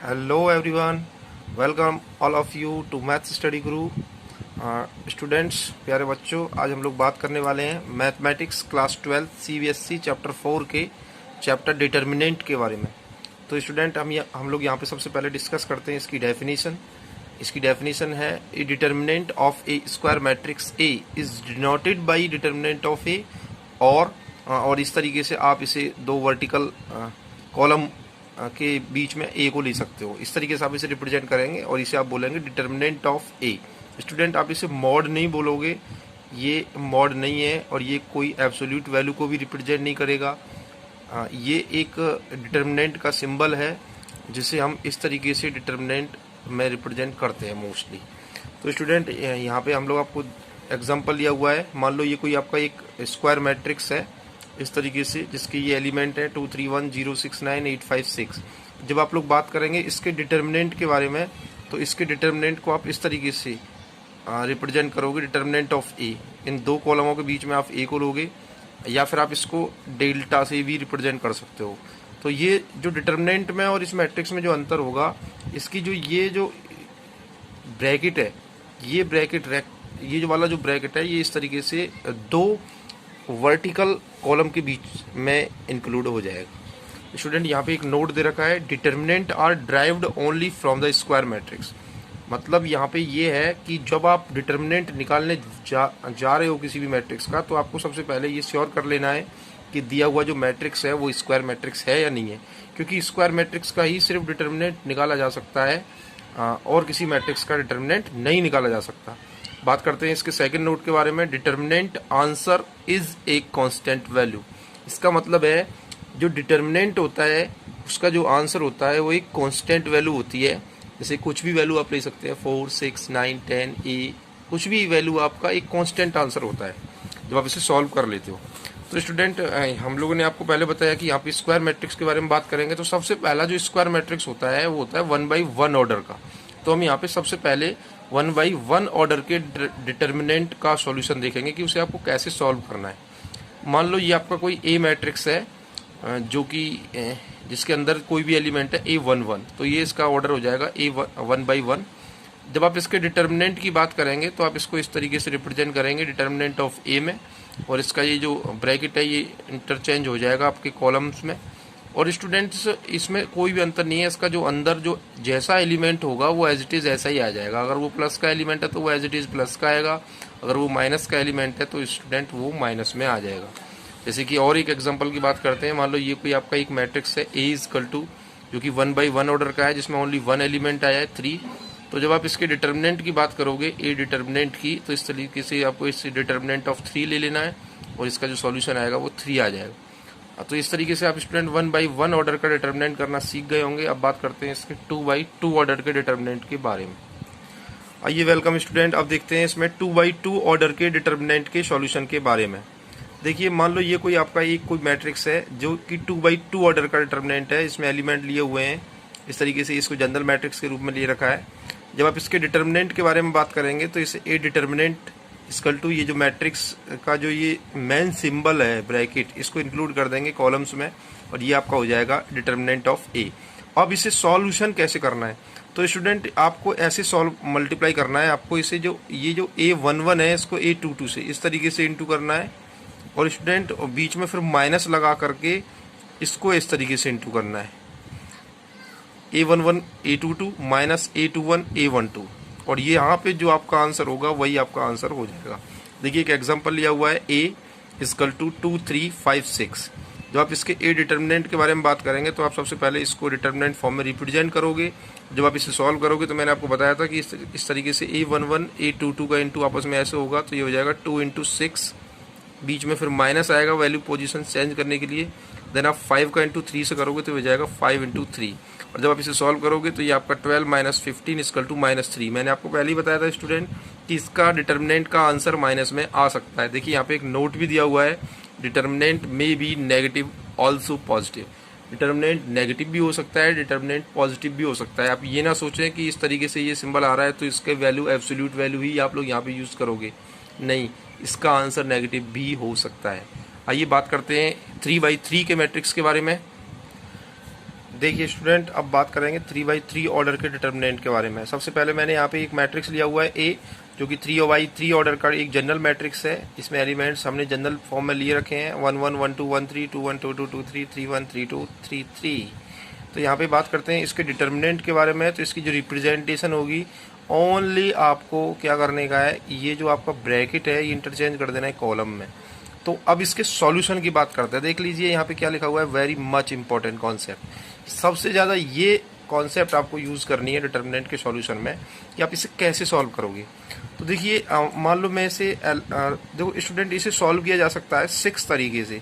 Hello everyone, welcome all of you to Math Study Guru. Students, प्यारे बच्चों, आज हम लोग बात करने वाले हैं मैथमेटिक्स क्लास 12 CBSE चैप्टर 4 के चैप्टर डिटर्मिनेंट के बारे में। तो स्टूडेंट, हम लोग यहाँ पे सबसे पहले डिस्कस करते हैं इसकी डेफिनेशन। इसकी डेफिनेशन है a determinant of a square matrix A is denoted by determinant of A, और इस तरीके से आप इसे दो वर्टिकल कॉलम के बीच में ए को ले सकते हो। इस तरीके से आप इसे रिप्रेजेंट करेंगे और इसे आप बोलेंगे डिटर्मिनेंट ऑफ ए। स्टूडेंट, आप इसे मॉड नहीं बोलोगे, ये मॉड नहीं है और ये कोई एब्सोल्यूट वैल्यू को भी रिप्रेजेंट नहीं करेगा। ये एक डिटर्मिनेंट का सिंबल है जिसे हम इस तरीके से डिटर्मिनेंट में रिप्रेजेंट करते हैं मोस्टली। तो स्टूडेंट, यहाँ पे हम लोग आपको एग्जांपल लिया हुआ है। मान लो ये कोई आपका एक स्क्वायर मैट्रिक्स है इस तरीके से, जिसके ये एलिमेंट है 2 3 1 0 6 9 8 5 6। जब आप लोग बात करेंगे इसके डिटर्मिनेंट के बारे में, तो इसके डिटर्मिनेंट को आप इस तरीके से रिप्रेजेंट करोगे, डिटर्मिनेंट ऑफ ए। इन दो कॉलमों के बीच में आप ए को लोगे, या फिर आप इसको डेल्टा से भी रिप्रेजेंट कर सकते हो। तो ये जो डिटर्मिनेंट में और इस मैट्रिक्स में जो अंतर होगा, इसकी ये जो ब्रैकेट है, ये ये जो वाला जो ब्रैकेट है, ये इस तरीके से दो वर्टिकल कॉलम के बीच में इंक्लूड हो जाएगा। स्टूडेंट, यहाँ पे एक नोट दे रखा है, determinant are derived only from the square matrix. मतलब यहाँ पे ये है कि जब आप डिटर्मिनेंट निकालने जा रहे हो किसी भी मैट्रिक्स का, तो आपको सबसे पहले ये श्योर कर लेना है कि दिया हुआ जो मैट्रिक्स है वो स्क्वायर मैट्रिक्स है या नहीं है, क्योंकि स्क्वायर मैट्रिक्स का ही सिर्फ डिटर्मिनेंट निकाला जा सकता है और किसी मैट्रिक्स का डिटर्मिनेंट नहीं निकाला जा सकता। बात करते हैं इसके सेकंड नोट के बारे में, determinant answer is a constant value. इसका मतलब है जो डिटर्मिनेंट होता है उसका जो आंसर होता है वो एक कांस्टेंट वैल्यू होती है। जैसे कुछ भी वैल्यू आप ले सकते हैं, 4 6 9 10 ए, कुछ भी वैल्यू आपका एक कांस्टेंट आंसर होता है जब आप इसे सॉल्व कर लेते हो। तो स्टूडेंट, हम लोगों ने आपको पहले बताया कि यहाँ पे स्क्वायर मैट्रिक्स के बारे में बात करेंगे, तो सबसे पहला जो स्क्वायर मैट्रिक्स होता है वो होता है 1/1 ऑर्डर का। तो हम यहाँ पे सबसे पहले 1/1 ऑर्डर के डिटर्मिनेंट का सॉल्यूशन देखेंगे कि उसे आपको कैसे सॉल्व करना है। मान लो ये आपका कोई ए मैट्रिक्स है जो कि जिसके अंदर कोई भी एलिमेंट है A11, तो ये इसका ऑर्डर हो जाएगा A1/1। जब आप इसके डिटर्मिनेंट की बात करेंगे तो आप इसको इस तरीके से रिप्रेजेंट करेंगे डिटर्मिनेंट ऑफ ए में, और इसका ये जो ब्रैकेट है ये इंटरचेंज हो जाएगा आपके कॉलम्स में। और स्टूडेंट्स, इसमें कोई भी अंतर नहीं है, इसका जो अंदर जो जैसा एलिमेंट होगा वो एज इट इज़ ऐसा ही आ जाएगा। अगर वो प्लस का एलिमेंट है तो वो एज इट इज़ प्लस का आएगा, अगर वो माइनस का एलिमेंट है तो स्टूडेंट वो माइनस में आ जाएगा। जैसे कि और एक एग्जांपल की बात करते हैं, मान लो ये कोई आपका एक मैट्रिक्स है A=, जो कि 1/1 ऑर्डर का है, जिसमें ओनली 1 एलिमेंट आया है 3। तो जब आप इसके डिटर्मिनेंट की बात करोगे, ए डिटर्मिनेंट की, तो इस तरीके से आपको इस डिटर्मिनेंट ऑफ 3 ले लेना है और इसका जो सॉल्यूशन आएगा वो 3 आ जाएगा। तो इस तरीके से आप स्टूडेंट 1/1 ऑर्डर का डिटर्मिनेंट करना सीख गए होंगे। अब बात करते हैं इसके 2/2 ऑर्डर के डिटर्मिनेंट के बारे में। आइए, वेलकम स्टूडेंट, अब देखते हैं इसमें 2/2 ऑर्डर के डिटर्मिनेंट के सॉल्यूशन के बारे में। देखिए, मान लो ये कोई आपका एक कोई मैट्रिक्स है जो कि 2/2 ऑर्डर का डिटर्मिनेंट है। इसमें एलिमेंट लिए हुए हैं इस तरीके से, इसको जनरल मैट्रिक्स के रूप में लिए रखा है। जब आप इसके डिटर्मिनेंट के बारे में बात करेंगे तो इसे ए डिटर्मिनेंट इक्वल टू ये जो मैट्रिक्स का जो ये मेन सिंबल है ब्रैकेट, इसको इंक्लूड कर देंगे कॉलम्स में, और ये आपका हो जाएगा डिटर्मिनेंट ऑफ ए। अब इसे सॉल्यूशन कैसे करना है, तो स्टूडेंट आपको ऐसे मल्टीप्लाई करना है। आपको इसे ये जो A11 है इसको A22 से इस तरीके से इंटू करना है, और स्टूडेंट बीच में फिर माइनस लगा करके इसको इस तरीके से इंटू करना है, A11 A22 minus A21 A12, और ये यहाँ पे जो आपका आंसर होगा वही आपका आंसर हो जाएगा। देखिए, एक एग्जांपल लिया हुआ है A=2 3 5 6। जब आप इसके ए डिटर्मिनेंट के बारे में बात करेंगे तो आप सबसे पहले इसको डिटर्मिनेंट फॉर्म में रिप्रेजेंट करोगे। जब आप इसे सॉल्व करोगे तो मैंने आपको बताया था कि इस तरीके से A11 A22 का इंटू आपस में ऐसे होगा, तो ये हो जाएगा 2 × 6, बीच में फिर माइनस आएगा वैल्यू पोजीशन चेंज करने के लिए। देन आप 5 का इंटू 3 से करोगे तो हो जाएगा 5 × 3, और जब आप इसे सॉल्व करोगे तो ये आपका 12 - 15 = -3। मैंने आपको पहले ही बताया था स्टूडेंट कि इसका डिटर्मिनेंट का आंसर माइनस में आ सकता है। देखिए, यहाँ पे एक नोट भी दिया हुआ है, determinant may be negative also positive. Determinant negative भी हो सकता है, डिटर्मिनेंट पॉजिटिव भी हो सकता है। आप ये ना सोचें कि इस तरीके से ये सिंबल आ रहा है तो इसके वैल्यू एब्सोल्यूट वैल्यू ही आप लोग यहाँ पे यूज़ करोगे, नहीं, इसका आंसर नेगेटिव भी हो सकता है। आइए बात करते हैं 3/3 के मैट्रिक्स के बारे में। देखिए स्टूडेंट, अब बात करेंगे 3/3 ऑर्डर के डिटर्मिनेंट के बारे में। सबसे पहले मैंने यहाँ पे एक मैट्रिक्स लिया हुआ है ए, जो कि 3/3 ऑर्डर का एक जनरल मैट्रिक्स है। इसमें एलिमेंट्स हमने जनरल फॉर्म में लिए रखे हैं 1 1 1 2 1 3 2 1 2 2 2 3 3 1 3 2 3 3। तो यहाँ पे बात करते हैं इसके डिटर्मिनेंट के बारे में। तो इसकी जो रिप्रेजेंटेशन होगी, ओनली आपको क्या करने का है, ये जो आपका ब्रैकेट है ये इंटरचेंज कर देना है कॉलम में। तो अब इसके सॉल्यूशन की बात करते हैं। देख लीजिए यहाँ पे क्या लिखा हुआ है, वेरी मच इंपॉर्टेंट कॉन्सेप्ट। सबसे ज़्यादा ये कॉन्सेप्ट आपको यूज़ करनी है डिटर्मिनेंट के सॉल्यूशन में, कि आप इसे कैसे सॉल्व करोगे। तो देखिए मान लो मैं इसे देखो स्टूडेंट, इसे सॉल्व किया जा सकता है 6 तरीके से।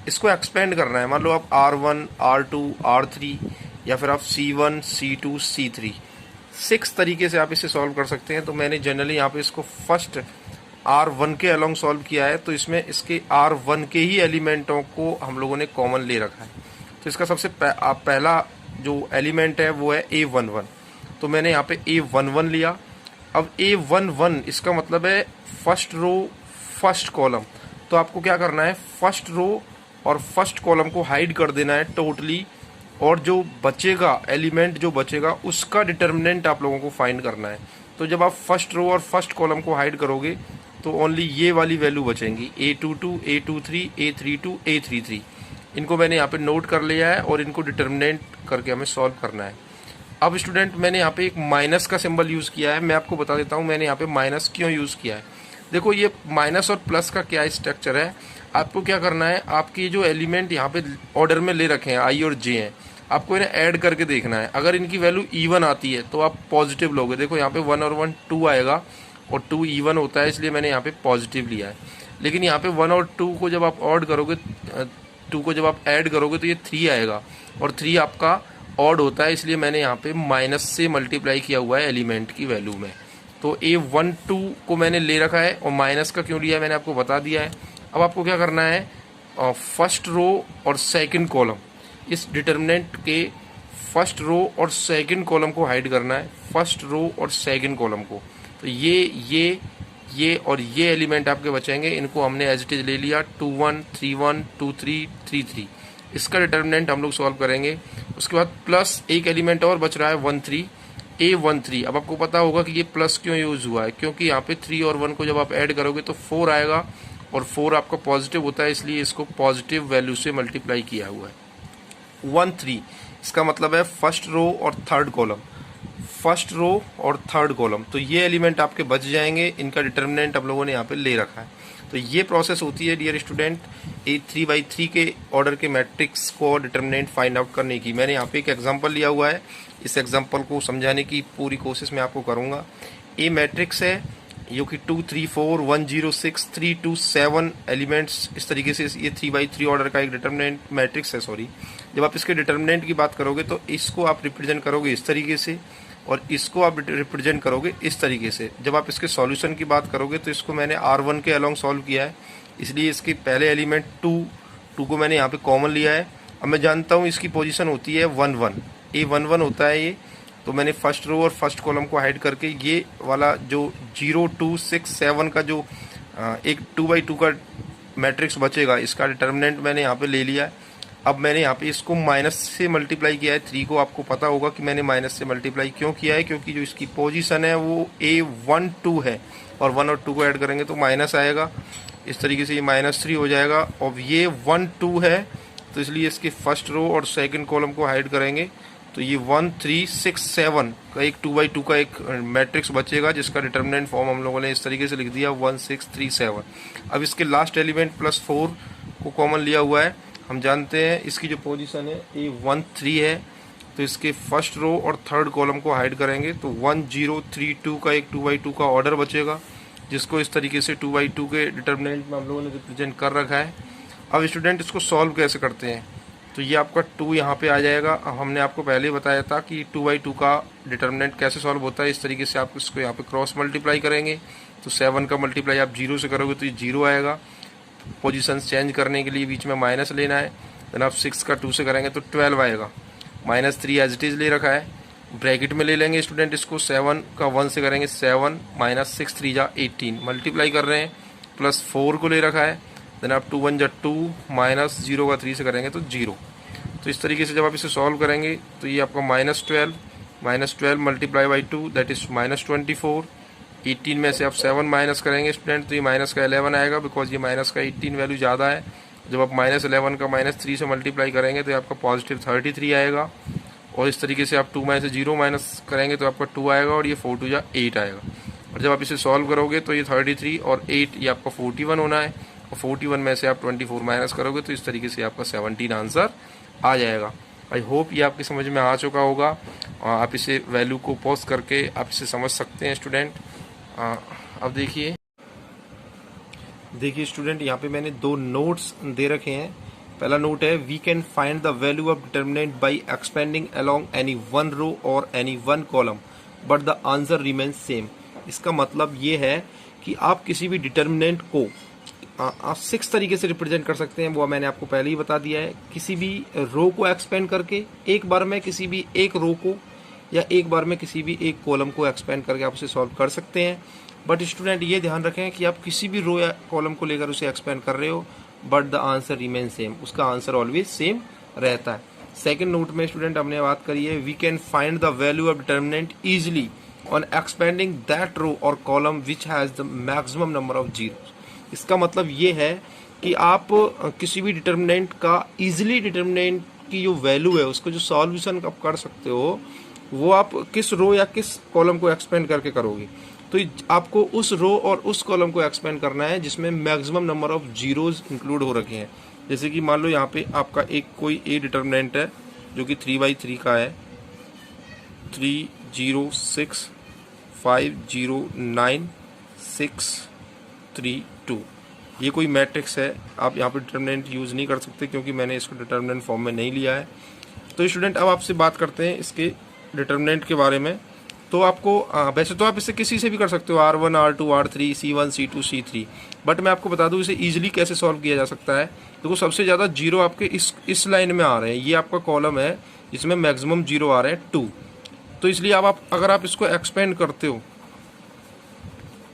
इसको एक्सपेंड करना है, मान लो आप R1 R2 R3 या फिर आप C1 C2 C3, 6 तरीके से आप इसे सॉल्व कर सकते हैं। तो मैंने जनरली यहाँ पे इसको फर्स्ट R1 के अलोंग सॉल्व किया है। तो इसमें इसके R1 के ही एलिमेंटों को हम लोगों ने कॉमन ले रखा है। तो इसका सबसे पहला जो एलिमेंट है वो है A11। तो मैंने यहाँ पे A11 लिया। अब A11 इसका मतलब है फर्स्ट रो फर्स्ट कॉलम। तो आपको क्या करना है, फर्स्ट रो और फर्स्ट कॉलम को हाइड कर देना है टोटली, और जो बचेगा एलिमेंट जो बचेगा उसका डिटर्मिनेंट आप लोगों को फाइंड करना है। तो जब आप फर्स्ट रो और फर्स्ट कॉलम को हाइड करोगे तो ओनली ये वाली value बचेंगी, A22 A23 A32 A33। इनको मैंने यहाँ पे नोट कर लिया है और इनको डिटर्मिनेंट करके हमें सॉल्व करना है। अब स्टूडेंट मैंने यहाँ पे एक माइनस का सिंबल यूज़ किया है। मैं आपको बता देता हूँ मैंने यहाँ पे माइनस क्यों यूज़ किया है। देखो ये माइनस और प्लस का क्या स्ट्रक्चर है। आपको क्या करना है, आपकी जो एलिमेंट यहाँ पे ऑर्डर में ले रखे हैं आई और जे हैं, आपको इन्हें ऐड करके देखना है। अगर इनकी वैल्यू इवन आती है तो आप पॉजिटिव लोगे। देखो यहाँ पे 1 और 1 2 आएगा और 2 इवन होता है, इसलिए मैंने यहाँ पे पॉजिटिव लिया है। लेकिन यहाँ पे 1 और 2 को जब आप ऑड करोगे, 2 को जब आप ऐड करोगे तो ये 3 आएगा, और 3 आपका ऑड होता है, इसलिए मैंने यहाँ पे माइनस से मल्टीप्लाई किया हुआ है एलिमेंट की वैल्यू में। तो A12 को मैंने ले रखा है, और माइनस का क्यों लिया है मैंने आपको बता दिया है। अब आपको क्या करना है, फर्स्ट रो और सेकंड कॉलम, इस डिटर्मिनेंट के फर्स्ट रो और सेकंड कॉलम को हाइड करना है, फर्स्ट रो और सेकंड कॉलम को। तो ये और ये एलिमेंट आपके बचेंगे, इनको हमने एज इट इज ले लिया 2 1 3 1 2 3 3 3। इसका डिटर्मिनेंट हम लोग सॉल्व करेंगे। उसके बाद प्लस एक एलिमेंट और बच रहा है 1 3 A13। अब आपको पता होगा कि ये प्लस क्यों यूज हुआ है, क्योंकि यहाँ पे 3 और 1 को जब आप ऐड करोगे तो 4 आएगा, और 4 आपका पॉजिटिव होता है, इसलिए इसको पॉजिटिव वैल्यू से मल्टीप्लाई किया हुआ है। 1 3 इसका मतलब है फर्स्ट रो और थर्ड कॉलम, फर्स्ट रो और थर्ड कॉलम। तो ये एलिमेंट आपके बच जाएंगे, इनका डिटर्मिनेंट हम लोगों ने यहाँ पे ले रखा है। तो ये प्रोसेस होती है डियर स्टूडेंट A3/3 के ऑर्डर के मैट्रिक्स को डिटर्मिनेंट फाइंड आउट करने की। मैंने यहाँ पे एक एग्जांपल लिया हुआ है, इस एग्जांपल को समझाने की पूरी कोशिश मैं आपको करूँगा। ए मैट्रिक्स है जो कि 2 3 4 1 0 6 3 2 7 एलिमेंट्स, इस तरीके से ये 3/3 ऑर्डर का एक डिटर्मिनेंट मैट्रिक्स है। सॉरी, जब आप इसके डिटर्मिनेंट की बात करोगे तो इसको आप रिप्रेजेंट करोगे इस तरीके से, और इसको आप रिप्रेजेंट करोगे इस तरीके से। जब आप इसके सॉल्यूशन की बात करोगे तो इसको मैंने R1 के अलोंग सॉल्व किया है, इसलिए इसके पहले एलिमेंट 2 को मैंने यहाँ पे कॉमन लिया है। अब मैं जानता हूँ इसकी पोजीशन होती है 1 1, A11 होता है ये। तो मैंने फर्स्ट रो और फर्स्ट कॉलम को हाइड करके ये वाला जो 0 2 6 7 का जो एक 2/2 का मैट्रिक्स बचेगा, इसका डिटर्मिनेंट मैंने यहाँ पे ले लिया है। अब मैंने यहाँ पे इसको माइनस से मल्टीप्लाई किया है 3 को। आपको पता होगा कि मैंने माइनस से मल्टीप्लाई क्यों किया है, क्योंकि जो इसकी पोजीशन है वो A12 है, और 1 और 2 को ऐड करेंगे तो माइनस आएगा। इस तरीके से ये -3 हो जाएगा, और ये 1 2 है, तो इसलिए इसके फर्स्ट रो और सेकंड कॉलम को हाइड करेंगे। तो ये 1 3 6 7 का एक 2/2 का एक मैट्रिक्स बचेगा, जिसका डिटर्मिनेंट फॉर्म हम लोगों ने इस तरीके से लिख दिया 1 6 3 7। अब इसके लास्ट एलिमेंट +4 को कॉमन लिया हुआ है। हम जानते हैं इसकी जो पोजीशन है A13 है, तो इसके फर्स्ट रो और थर्ड कॉलम को हाइड करेंगे तो 1 0 3 2 का एक 2/2 का ऑर्डर बचेगा, जिसको इस तरीके से 2/2 के डिटर्मिनेंट में हम लोगों ने रिप्रेजेंट कर रखा है। अब स्टूडेंट इसको सॉल्व कैसे करते हैं, तो ये आपका 2 यहाँ पे आ जाएगा। अब हमने आपको पहले ही बताया था कि 2/2 का डिटर्मिनेंट कैसे सॉल्व होता है। इस तरीके से आप इसको यहाँ पे क्रॉस मल्टीप्लाई करेंगे, तो 7 का मल्टीप्लाई आप 0 से करोगे तो ये 0 आएगा। पोजीशन चेंज करने के लिए बीच में माइनस लेना है, देन आप 6 का 2 से करेंगे तो 12 आएगा। -3 एज इट इज ले रखा है, ब्रैकेट में ले लेंगे स्टूडेंट इसको। 7 का 1 से करेंगे 7 -6 3 जा 18, मल्टीप्लाई कर रहे हैं, +4 को ले रखा है, देन आप 2 1 जा 2 -0 का 3 से करेंगे तो 0। तो इस तरीके से जब आप इसे सॉल्व करेंगे तो ये आपका -12 मल्टीप्लाई बाई 2 दैट इज -24। 18 में से आप 7 माइनस करेंगे स्टूडेंट तो ये माइनस का 11 आएगा, बिकॉज ये माइनस का 18 वैल्यू ज़्यादा है। जब आप -11 का -3 से मल्टीप्लाई करेंगे तो ये आपका पॉजिटिव 33 आएगा। और इस तरीके से आप 2 में से 0 माइनस करेंगे तो आपका 2 आएगा और ये 4 2 जा 8 आएगा। और जब आप इसे सॉल्व करोगे तो ये 33 और 8 ये आपका 41 होना है, और 41 में से आप 24 माइनस करोगे तो इस तरीके से आपका 17 आंसर आ जाएगा। आई होप ये आपकी समझ में आ चुका होगा। आप इसे वैल्यू को पॉज करके आप इसे समझ सकते हैं स्टूडेंट। अब देखिए स्टूडेंट, यहाँ पे मैंने 2 नोट्स दे रखे हैं। पहला नोट है, we can find the value of determinant by expanding along any one row और any one column but the answer remains same. इसका मतलब ये है कि आप किसी भी डिटर्मिनेंट को आप 6 तरीके से रिप्रेजेंट कर सकते हैं, वो मैंने आपको पहले ही बता दिया है। किसी भी रो को एक्सपेंड करके एक बार में, किसी भी एक रो को, या एक बार में किसी भी एक कॉलम को एक्सपेंड करके आप उसे सॉल्व कर सकते हैं। बट स्टूडेंट ये ध्यान रखें कि आप किसी भी रो या कॉलम को लेकर उसे एक्सपेंड कर रहे हो but the answer remain same, उसका आंसर ऑलवेज सेम रहता है। सेकंड नोट में स्टूडेंट हमने बात करी है, we can find the value of determinant easily on expanding that row और column which has the maximum number of zero. इसका मतलब ये है कि आप किसी भी डिटर्मिनेंट का इजिली, डिटर्मिनेंट की जो वैल्यू है उसको जो सॉल्यूशन आप कर सकते हो वो आप किस रो या किस कॉलम को एक्सपेंड करके करोगे। तो आपको उस रो और उस कॉलम को एक्सपेंड करना है जिसमें maximum number of zeros include हो रखे हैं। जैसे कि मान लो यहाँ पे आपका एक कोई ए डिटर्मिनेंट है जो कि 3/3 का है, 3 0 6 5 0 9 6 3 2। ये कोई मैट्रिक्स है, आप यहाँ पे डिटर्मिनेंट यूज़ नहीं कर सकते क्योंकि मैंने इसको डिटर्मिनेंट फॉर्म में नहीं लिया है। तो स्टूडेंट अब आपसे बात करते हैं इसके डिटर्मिनेंट के बारे में। तो आपको वैसे तो आप इसे किसी से भी कर सकते हो, R1 R2 R3 C1 C2 C3, but मैं आपको बता दूं इसे इजीली कैसे सॉल्व किया जा सकता है। देखो सबसे ज़्यादा जीरो आपके इस लाइन में आ रहे हैं, ये आपका कॉलम है जिसमें मैक्सिमम जीरो आ रहे हैं 2। तो इसलिए आप अगर आप इसको एक्सपेंड करते हो,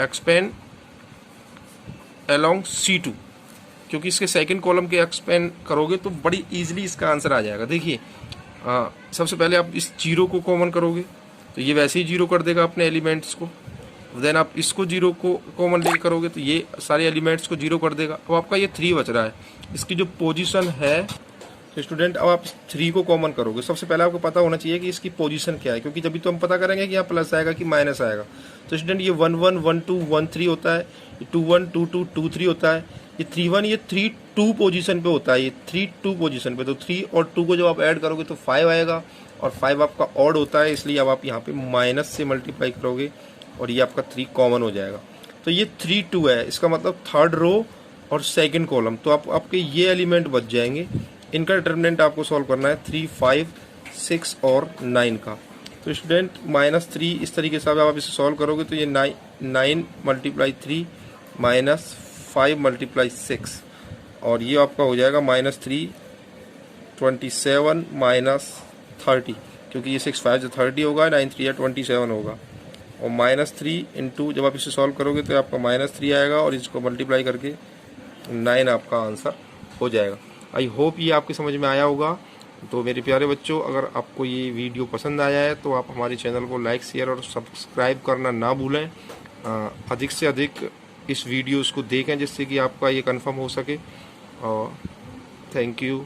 एक्सपेंड अलोंग C2, क्योंकि इसके सेकंड कॉलम के एक्सपेंड करोगे तो बड़ी इजीली इसका आंसर आ जाएगा। देखिए सबसे पहले आप इस जीरो को कॉमन करोगे तो ये वैसे ही जीरो कर देगा अपने एलिमेंट्स को। देन आप इसको जीरो को कॉमन ले करोगे तो ये सारे एलिमेंट्स को जीरो कर देगा। अब आपका ये 3 बच रहा है, इसकी जो पोजीशन है तो स्टूडेंट अब आप 3 को कॉमन करोगे। सबसे पहले आपको पता होना चाहिए कि इसकी पोजीशन क्या है, क्योंकि जब भी तो हम पता करेंगे कि यहाँ प्लस आएगा कि माइनस आएगा। तो स्टूडेंट ये 1 1 1 2 1 3 होता है, 2 1 2 2 2 3 होता है, ये 3 1 ये 3 2 पोजीशन पे होता है, ये 3 2 पोजीशन पे। तो 3 और 2 को जब आप ऐड करोगे तो 5 आएगा, और 5 आपका ऑड होता है, इसलिए अब आप यहाँ पे माइनस से मल्टीप्लाई करोगे और ये आपका 3 कॉमन हो जाएगा। तो ये 3 2 है, इसका मतलब थर्ड रो और सेकंड कॉलम। तो आपके ये एलिमेंट बच जाएंगे। इनका डिटर्मिनेंट आपको सॉल्व करना है 3 5 6 और 9 का। तो स्टूडेंट -3 इस तरीके से आप इसे सॉल्व करोगे तो ये 9 मल्टीप्लाई 3 माइनस 5 मल्टीप्लाई 6, और ये आपका हो जाएगा -3 27 माइनस 30, क्योंकि ये 6 5 जो 30 होगा, 9 3 या 27 होगा, और -3 इंटू जब आप इसे सॉल्व करोगे तो आपका -3 आएगा, और इसको मल्टीप्लाई करके 9 आपका आंसर हो जाएगा। आई होप ये आपकी समझ में आया होगा। तो मेरे प्यारे बच्चों, अगर आपको ये वीडियो पसंद आया है तो आप हमारे चैनल को लाइक शेयर और सब्सक्राइब करना ना भूलें। अधिक से अधिक इस वीडियोस को देखें जिससे कि आपका ये कंफर्म हो सके। और थैंक यू।